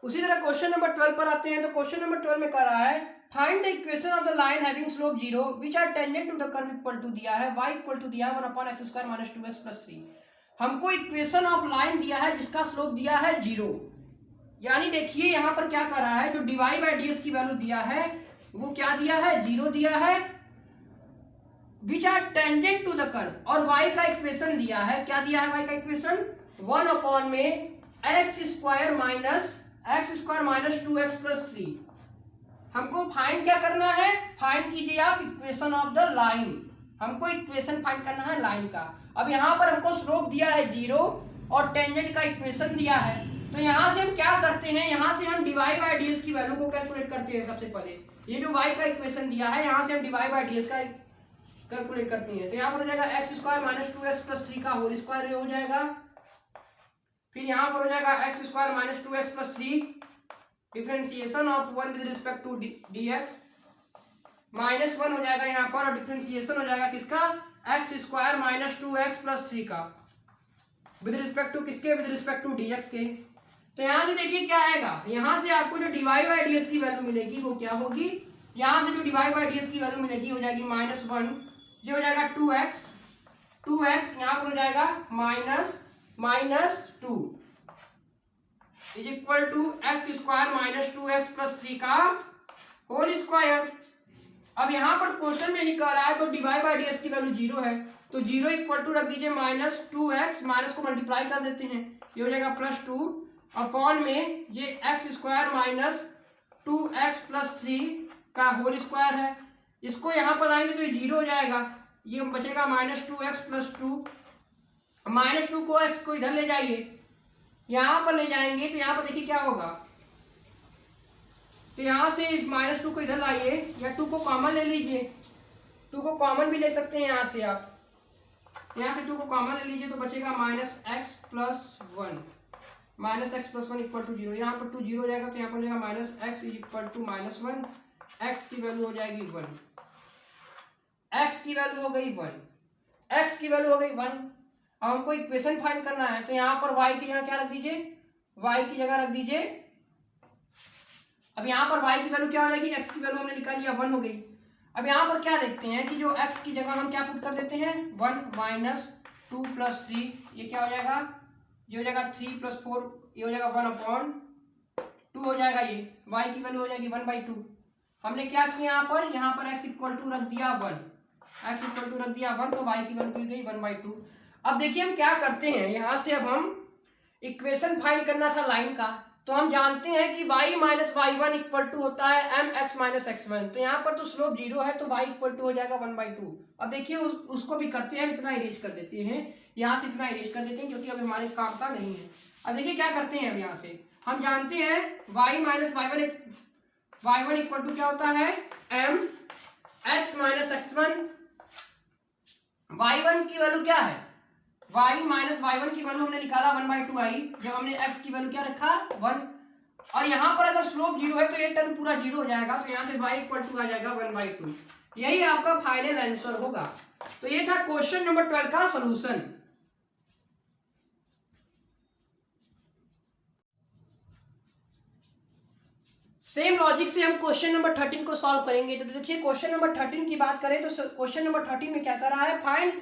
उसी तरह question number 12 पर आते हैं। तो क्वेश्चन नंबर 12 में कर रहा है find the equation of the line having slope 0 which are tangent to the curve equal to दिया है y इक्वल टू दिया है 1/x² - 2x + 3। हमको इक्वेशन ऑफ लाइन दिया है जिसका स्लोप दिया है 0। यानी देखिए यहां पर क्या कर रहा है, जो dy बाई ds की वैल्यू दिया है वो क्या दिया है, 0 दिया है, which are tangent to the curve. और y का इक्वेशन दिया है, क्या दिया है y का इक्वेशन, 1 में x² - 2x + 3। हमको फाइंड क्या करना है, फाइंड कीजिए आप इक्वेशन ऑफ द लाइन। हमको इक्वेशन फाइंड करना है लाइन का। अब यहाँ पर हमको स्लोप दिया है 0 और टेंजेंट का इक्वेशन दिया है। तो यहाँ से हम क्या करते हैं, यहाँ से हम dy बाई ds की वैल्यू को कैलकुलेट करते हैं। सबसे पहले ये जो y का इक्वेशन दिया है यहाँ से हम dy बाई ds का कैलकुलेट करते हैं। तो यहाँ पर हो जाएगा x² - 2x + 3 का होल स्क्वायर हो जाएगा। फिर यहाँ पर हो जाएगा x² - 2x + 3 differentiation of 1 with respect to dx -1 हो जाएगा यहाँ पर, और डिफरेंशिएशन हो जाएगा किसका, x² - 2x + 3 का विद रिस्पेक्ट टू किसके, विद रिस्पेक्ट टू dx के। तो यहाँ से देखिए क्या आएगा, यहाँ से आपको जो dy बाई ds की वैल्यू मिलेगी वो क्या होगी, यहाँ से जो dy बाई ds की वैल्यू मिलेगी हो जाएगी -1, ये हो जाएगा 2x यहाँ पर हो जाएगा -2 is equal to x² - 2x + 3 का होल स्क्वायर। अब यहाँ पर क्वेश्चन में ही कह रहा है तो dy बाई ds की वैल्यू 0 है, तो 0 इक्वल टू रख दीजिए -2x, माइनस को मल्टीप्लाई कर देते हैं, ये हो जाएगा +2 अपॉन में ये x² - 2x + 3 का होल स्क्वायर है। इसको यहाँ पर लाएंगे तो ये 0 हो जाएगा, ये बचेगा -2x + 2, -2 को x को इधर ले जाइए, यहां पर ले जाएंगे तो यहाँ पर देखिए क्या होगा, तो यहां से -2 को इधर लाइए या 2 को कॉमन ले लीजिए, 2 को कॉमन भी ले सकते हैं यहाँ से आप, यहाँ से 2 को कॉमन ले लीजिए तो बचेगा -x + 1, -x + 1 इक्वल टू 0। यहाँ पर 2 0 हो जाएगा तो यहाँ पर हो जाएगा -x इक्वल टू -1, x की वैल्यू हो जाएगी 1, x की वैल्यू हो गई 1, x की वैल्यू हो गई 1। अब हमको इक्वेशन फाइंड करना है, तो यहाँ पर y की जगह क्या रख दीजिए, y की जगह रख दीजिए। अब यहाँ पर y की वैल्यू क्या हो जाएगी, x की वैल्यू हमने निकाल लिया 1 हो गई। अब यहाँ पर क्या देखते हैं कि जो x की जगह हम क्या पुट कर देते हैं, 1 - 2 + 3, ये क्या हो जाएगा, ये हो जाएगा 3 + 4, ये हो जाएगा 1/2 हो जाएगा, ये y की वैल्यू हो जाएगी 1/2। हमने क्या किया यहाँ पर x इक्वल टू रख दिया 1, x इक्वल टू रख दिया 1, तो y की वैल्यू की गई 1/2। अब देखिए हम क्या करते हैं, यहाँ से अब हम इक्वेशन फाइंड करना था लाइन का, तो हम जानते हैं कि y - y1 इक्वल टू होता है mx - x1। तो यहाँ पर तो स्लोप 0 है तो y इक्वल टू हो जाएगा 1/2। अब देखिए उसको भी करते हैं, इतना इरेज कर देते हैं, यहाँ से इतना इरेज कर देते हैं क्योंकि अभी हमारे काम का नहीं है। अब देखिए क्या करते हैं, अब यहाँ से हम जानते हैं y - y1 इक्वल टू क्या होता है, mx - x1। y1 की वैल्यू क्या है, y - y1 की वैल्यू हमने निकाला 1/2 आई, जब हमने x की वैल्यू क्या रखा 1, और यहाँ पर अगर स्लोप 0 है तो ये टर्म पूरा 0 हो जाएगा, तो यहाँ से y इक्वल टू आ जाएगा 1/2। यही आपका फाइनल आंसर होगा। तो ये था क्वेश्चन नंबर 12 का सोल्यूशन। सेम लॉजिक से हम क्वेश्चन नंबर 13 को सॉल्व करेंगे। तो देखिए क्वेश्चन नंबर 13 की बात करें तो क्वेश्चन नंबर 13 में क्या कर रहा है, find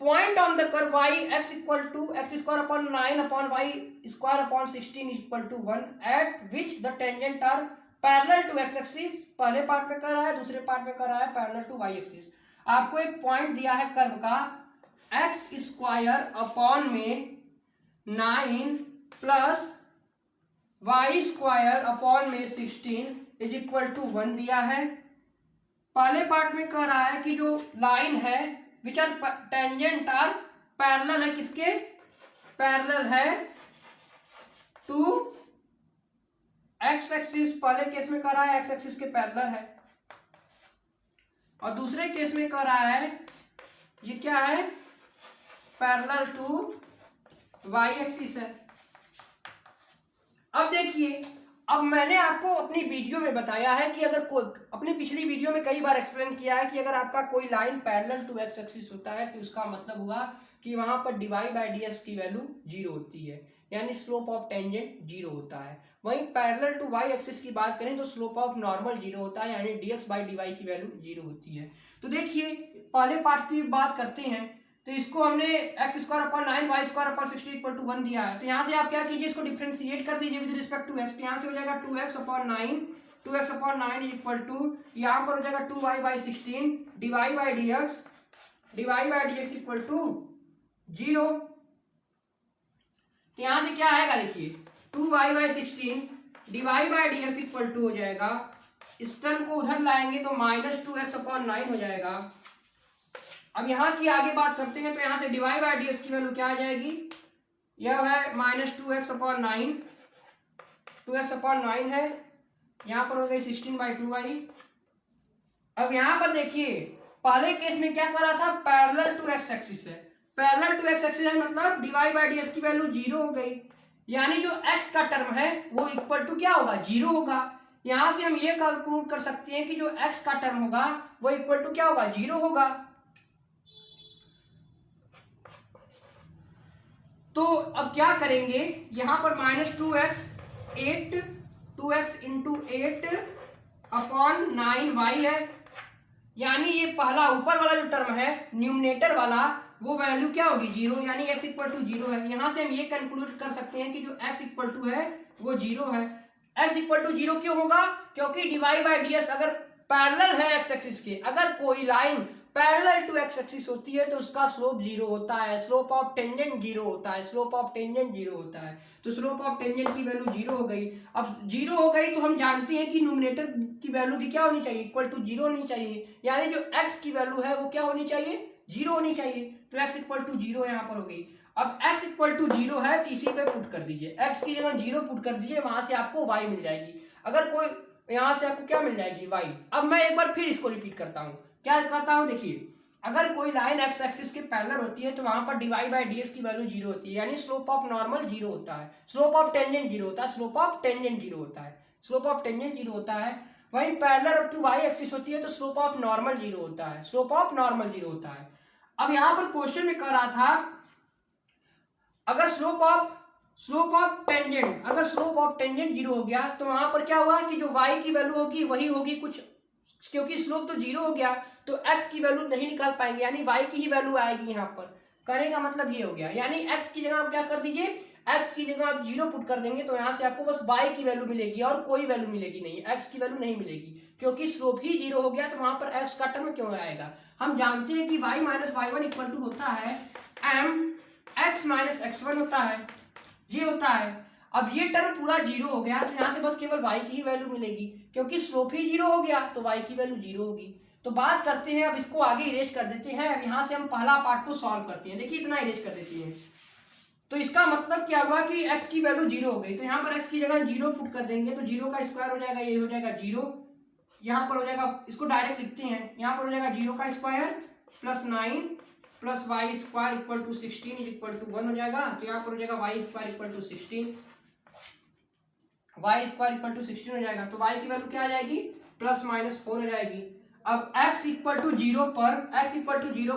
point on the curve y x equal to x² upon 9 upon y² upon 16 equal to 1 at which the tangent are parallel to x axis. पहले पार्ट में कर रहा है, दूसरे पार्ट में कर रहा है पैरेलल टू y एक्सिस। आपको एक पॉइंट दिया है कर्व का x² अपॉन में 9 प्लस y² अपॉन में 16 इज इक्वल टू 1 दिया है। पहले पार्ट में कह रहा है कि जो लाइन है which are tangent are parallel है, किसके पैरेलल है टू x एक्सिस। पहले केस में कह रहा है x एक्सिस के पैरेलल है, और दूसरे केस में कह रहा है ये क्या है, पैरेलल टू y एक्सिस है। अब देखिए, अब मैंने आपको अपनी वीडियो में बताया है कि अगर कोई, अपनी पिछली वीडियो में कई बार एक्सप्लेन किया है कि अगर आपका कोई line parallel to x axis होता है तो उसका मतलब हुआ कि वहां पर dy बाई ds की वैल्यू 0 होती है। यानी स्लोप ऑफ टेंजेंट जीरो होता है। वहीं पैरेलल टू वाई एक्सिस की बात करें तो स्लोप ऑफ नॉर्मल जीरो होता है, यानी dx बाई dy की वैल्यू जीरो होती है। तो देखिए पहले पार्ट की बात करते हैं, तो इसको हमने x square upon 9 y square upon 60 equal to 1 दिया है। तो यहाँ से आप क्या कीजिए, इसको डिफरेंशिएट कर दीजिए विद रिस्पेक्ट टू एक्स। तो यहाँ से हो जाएगा 2x upon 9 is equal to, यहाँ पर हो जाएगा 2y by 16 d y by dx equal to 0। तो यहाँ से क्या आएगा देखिए 2y by 16 d y by dx equal to हो जाएगा, इस टर्म को उधर लाएंगे तो -2x अपॉन 9 हो जाएगा। अब यहाँ की आगे बात करते हैं, तो यहाँ से डिवाई बाई dx की वैल्यू क्या आ जाएगी, यह है -2x अपॉन 9, 2x अपॉन 9 है, यहाँ पर हो गई 16 बाई 2y। अब यहाँ पर देखिए पहले केस में क्या करा था, पैरेलल टू एक्स एक्सिस है, पैरेलल टू एक्स एक्सिस है मतलब डिवाई बाई डी एस की वैल्यू जीरो हो गई, यानी जो एक्स का टर्म है वो इक्वल टू क्या होगा, जीरो होगा। यहां से हम ये कंक्लूड कर सकते हैं कि जो एक्स का टर्म होगा वो इक्वल टू क्या होगा, जीरो होगा। तो अब क्या करेंगे, यहां पर -2x 8 2x into 8 upon 9y है, यानी ये पहला ऊपर वाला जो टर्म है न्यूमरेटर वाला वो वैल्यू क्या होगी, जीरो, यानी x इक्वल टू जीरो है। यहां से हम ये कंक्लूड कर सकते हैं कि जो x इक्वल टू है वो जीरो है। x इक्वल टू जीरो क्यों होगा, क्योंकि डिवाई बाई डी एस अगर पैरेलल है x एक्सिस के, अगर कोई line parallel to x axis होती है तो उसका स्लोप जीरो होता है, स्लोप ऑफ टेंजेंट जीरो होता है, स्लोप ऑफ टेंजेंट जीरो होता है। तो स्लोप ऑफ टेंजेंट की वैल्यू जीरो हो गई। अब जीरो हो गई तो हम जानते हैं कि न्यूमरेटर की वैल्यू भी क्या होनी चाहिए, इक्वल टू जीरो होनी चाहिए, यानी जो x की वैल्यू है वो क्या होनी चाहिए, जीरो होनी चाहिए। तो x इक्वल टू जीरो यहाँ पर हो गई। अब x इक्वल टू जीरो है तो इसी पे पुट कर दीजिए, x की जगह जीरो पुट कर दीजिए, वहां से आपको y मिल जाएगी। अगर कोई यहां से आपको क्या मिल जाएगी, y। अब मैं एक बार फिर इसको रिपीट करता हूँ, क्या करता हूँ देखिए, अगर कोई लाइन x एक्सिस के पैरेलल होती है तो वहां पर डिवाई बाई डी एस की वैल्यू जीरो होती है, यानी स्लोप ऑफ नॉर्मल जीरो होता है, स्लोप ऑफ टेंजेंट जीरो होता है, स्लोप ऑफ टेंजेंट जीरो होता है, स्लोप ऑफ टेंजेंट जीरो होता है। वहीं पैरेलल टू y एक्सिस होती है तो स्लोप ऑफ नॉर्मल जीरो होता है, स्लोप ऑफ नॉर्मल जीरो होता है। अब यहां पर क्वेश्चन में कह रहा था अगर स्लोप ऑफ टेंजेंट, अगर स्लोप ऑफ टेंजेंट जीरो हो गया तो वहां पर क्या हुआ कि जो y की वैल्यू होगी वही होगी कुछ, क्योंकि स्लोप तो जीरो हो गया तो x की वैल्यू नहीं निकाल पाएंगे, यानी y की ही वैल्यू आएगी। यहाँ पर करने का मतलब ये हो गया, यानी x की जगह आप क्या कर दीजिए, x की जगह आप जीरो पुट कर देंगे तो यहाँ से आपको बस y की वैल्यू मिलेगी और कोई वैल्यू मिलेगी नहीं, x की वैल्यू नहीं मिलेगी, क्योंकि स्लोप ही जीरो हो गया तो वहां पर x का टर्म क्यों आएगा। हम जानते हैं कि y minus y1 equal to होता है m x माइनस x1 होता है, ये होता है। अब ये टर्म पूरा जीरो हो गया तो यहाँ से बस केवल y की ही वैल्यू मिलेगी, क्योंकि स्लोप ही जीरो हो गया तो y की वैल्यू जीरो होगी। तो बात करते हैं, अब इसको आगे इरेज कर देते हैं। अब यहाँ से हम पहला पार्ट को सॉल्व करते हैं, देखिए इतना इरेज कर देते हैं। तो इसका मतलब क्या हुआ कि x की वैल्यू जीरो हो गई, तो यहाँ पर x की जगह जीरो पुट कर देंगे तो जीरो का स्क्वायर हो जाएगा, ये हो जाएगा जीरो, यहाँ पर हो जाएगा, इसको डायरेक्ट लिखते हैं, यहाँ पर हो जाएगा जीरो का square plus 9 plus y square equal to 16 is equal to 1 हो जाएगा। तो यहाँ पर हो जाएगा y square equal to 16, y square equal to 16 हो जाएगा। तो वाई की वैल्यू क्या आ जाएगी, प्लस माइनस 4 हो जाएगी। अब x इक्वल टू जीरो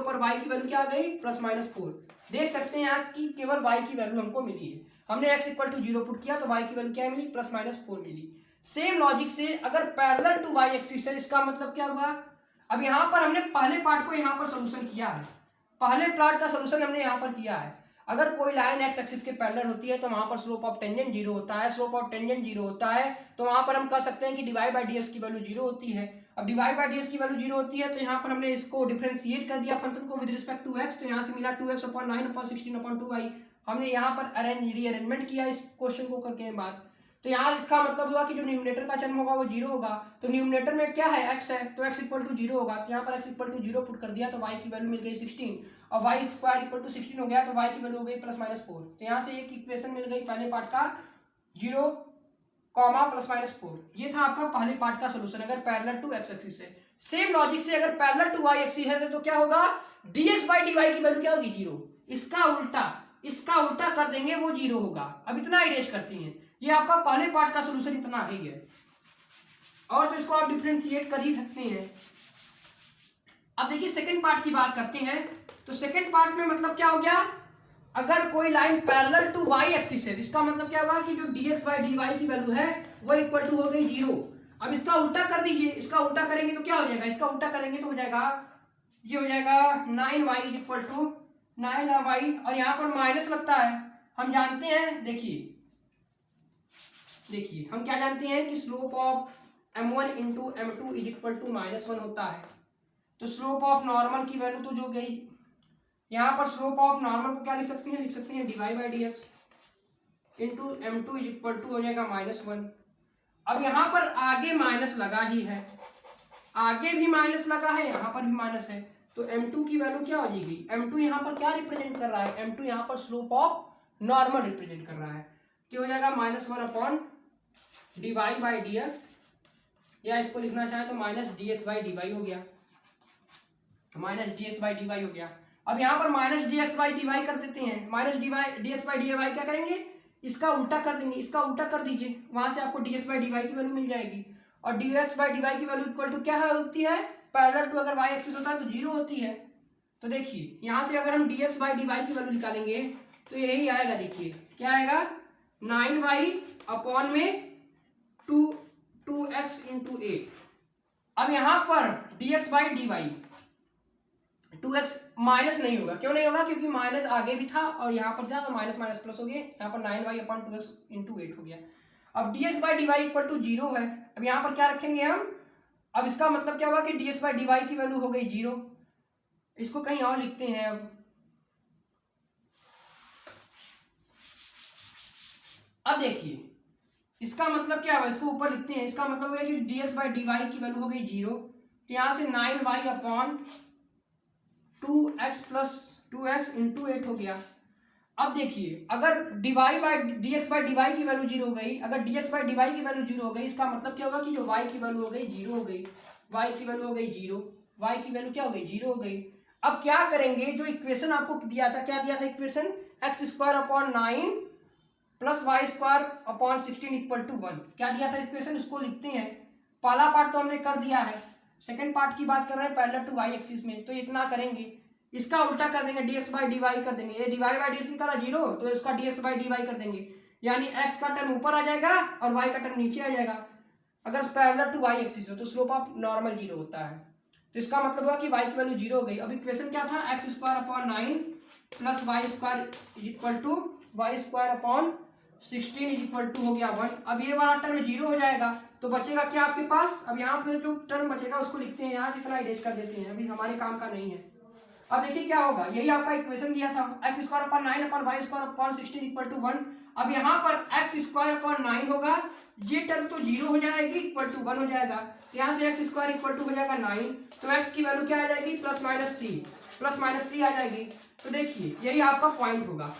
पर वाई की वैल्यू क्या आ गई, प्लस माइनस 4। देख सकते हैं यहाँ की केवल y की वैल्यू हमको मिली है, हमने x equal to zero put किया तो y की वैल्यू क्या मिली, प्लस माइनस 4 मिली। सेम लॉजिक से अगर पैरेलल टू y एक्सिस है, इसका मतलब क्या हुआ, अब यहाँ पर हमने पहले पार्ट को यहाँ पर सोल्यूशन किया है, पहले पार्ट का सोल्यूशन हमने यहाँ पर किया है। अगर कोई लाइन x एक्सिस के पैरेलल होती है तो वहां पर स्लोप ऑफ टेंजेंट जीरो होता है, स्लोप ऑफ टेंजेंट जीरो होता है तो वहां पर हम कह सकते हैं कि डिवाई बाई ds की वैल्यू जीरो होती है। अब डिवाई बाई ds की वैल्यू जीरो होती है तो यहाँ पर हमने इसको डिफरेंशिएट कर दिया फंक्शन को विद रिस्पेक्ट टू x, तो यहाँ से मिला 2x upon 9 upon 16 upon 2y। हमने यहाँ पर रीअरेंजमेंट किया इस क्वेश्चन को करके बाद, तो यहाँ इसका मतलब हुआ कि जो न्यूमरेटर का टर्म होगा वो जीरो होगा, तो न्यूमरेटर में क्या है, x है, तो x इक्वल टू जीरो होगा, तो यहाँ पर x equal to zero put कर दिया तो y की वैल्यू मिल गई 16 और y स्क्वायर इक्वल टू 16 हो गया तो y की वैल्यू हो गई प्लस माइनस 4। तो यहाँ से एक इक्वेशन मिल गई पहले पार्ट का 0 कॉमा प्लस माइनस 4, ये था आपका पहले पार्ट का सोल्यूशन अगर पैरेलल टू x एक्सिस है। सेम लॉजिक से अगर पैरेलल टू y एक्सिस है तो क्या होगा, dx बाई dy की वैल्यू क्या होगी, जीरो, इसका उल्टा कर देंगे वो जीरो होगा। अब इतना इरेज करती हैं, ये आपका पहले पार्ट का सोल्यूशन इतना ही है, और तो इसको आप डिफरेंशिएट कर ही सकते हैं। अब देखिए सेकंड पार्ट की बात करते हैं, तो सेकंड पार्ट में मतलब क्या हो गया, अगर कोई line parallel to y axis है, इसका मतलब क्या हुआ कि जो dx बाई dy की वैल्यू है वो इक्वल टू हो गई 0। अब इसका उल्टा कर दीजिए, इसका उल्टा करेंगे तो क्या हो जाएगा, इसका उल्टा करेंगे तो हो जाएगा, ये हो जाएगा 9y इक्वल टू 9y, और यहाँ पर माइनस लगता है। हम जानते हैं, देखिए हम क्या जानते हैं कि slope of m1 into m2 is equal to -1 होता है। तो स्लोप ऑफ नॉर्मल की वैल्यू तो जो गई, यहाँ पर स्लोप ऑफ नॉर्मल को क्या लिख सकते हैं, dy by d x into m2 is equal to हो जाएगा -1। अब यहाँ पर आगे माइनस लगा ही है, आगे भी माइनस लगा है, यहाँ पर भी माइनस है, तो m2 की वैल्यू क्या हो जाएगी, m2 यहाँ पर क्या रिप्रेजेंट कर रहा है, m2 यहाँ पर स्लोप ऑफ नॉर्मल रिप्रेजेंट कर रहा है, तो हो जाएगा -1 upon dy by d x, या इसको लिखना चाहे तो -dx बाई dy हो गया, -dx बाई dy हो गया। अब यहाँ पर -dx बाई dy कर देते हैं, -dx बाई dy क्या करेंगे, इसका उल्टा कर देंगे, इसका उल्टा कर दीजिए, वहां से आपको dx बाई dy की वैल्यू मिल जाएगी, और dx बाई dy की वैल्यू इक्वल टू क्या होती है, पैरेलल टू अगर y एक्सिस होता है तो 0 होती है। तो देखिए यहाँ से अगर हम dx बाई dy की वैल्यू निकालेंगे तो यही आएगा, देखिए क्या आएगा, 9y अपॉन में 2x इंटू 8। अब यहाँ पर dx by dy 2x minus नहीं होगा, क्यों नहीं होगा, क्योंकि माइनस आगे भी था और यहाँ पर था, तो माइनस माइनस प्लस हो गया, यहाँ पर 9y अपॉन 2x इंटू 8 हो गया। अब dx by dy equal to 0 है, अब यहाँ पर क्या रखेंगे हम, अब इसका मतलब क्या हुआ कि dx बाई dy की वैल्यू हो गई 0। इसको कहीं और लिखते हैं, अब देखिए इसका मतलब क्या हुआ, इसको ऊपर लिखते हैं, इसका मतलब है कि dx बाई dy की वैल्यू हो गई 0, तो यहाँ से 9y upon 2x plus 2x into 8 हो गया। अब देखिए अगर dx बाई dy की वैल्यू 0 हो गई, अगर dx बाई dy की वैल्यू 0 हो गई, इसका मतलब क्या होगा कि जो y की वैल्यू हो गई 0 हो गई, y की वैल्यू हो गई 0, y की वैल्यू क्या हो गई 0 हो गई। अब क्या करेंगे, जो इक्वेशन आपको दिया था, क्या दिया था equation, x square upon 9 plus y square upon 16 equal to 1, क्या दिया था इक्वेशन, इसको लिखते हैं। पहला पार्ट तो हमने कर दिया है, सेकंड पार्ट की बात कर रहे हैं पैरेलल टू वाई एक्सिस में, तो इतना करेंगे, इसका उल्टा कर देंगे, dx बाई dy कर देंगे, ये dy बाई dx निकाला 0, तो इसका dx बाई dy कर देंगे, यानी x का टर्म ऊपर आ जाएगा और y का टर्म नीचे आ जाएगा। अगर पैरेलल टू वाई एक्सिस हो तो स्लोप ऑफ नॉर्मल 0 होता है, तो इसका मतलब हुआ कि y की वैल्यू 0 हो गई। अब इक्वेशन क्या था, x square upon 9 plus y square equal to y square upon 16 equal to हो गया 1। अब ये वाला टर्म 0 हो जाएगा, तो बचेगा क्या आपके पास, अब यहाँ पे जो टर्म बचेगा उसको लिखते हैं, यहाँ जितना इरेज कर देते हैं, अभी हमारे काम का नहीं है। अब देखिए क्या होगा, यही आपका इक्वेशन दिया था, x square upon 9 upon y square upon 16 equal to 1। अब यहाँ पर x स्क्वायर अपॉन 9 होगा, ये टर्म तो 0 हो जाएगी, इक्वल टू 1 हो जाएगा, यहाँ से x स्क्वायर इक्वल टू हो जाएगा 9, तो x की वैल्यू क्या आ जाएगी, प्लस माइनस 3 आ जाएगी। तो देखिए यही आपका पॉइंट होगा,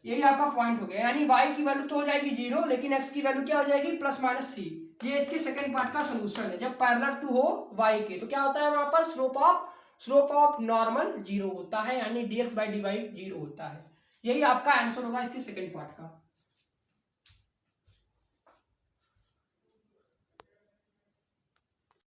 यही आपका पॉइंट हो गया, यानी y की वैल्यू तो हो जाएगी 0, लेकिन x की वैल्यू क्या हो जाएगी, प्लस माइनस 3। ये इसके सेकंड पार्ट का सोल्यूशन है, जब पैरेलल टू हो y के, तो क्या होता है वहां पर स्लोप ऑफ नॉर्मल 0 होता है, यानी dx बाई dy 0 होता है। यही आपका आंसर होगा इसके सेकंड पार्ट का।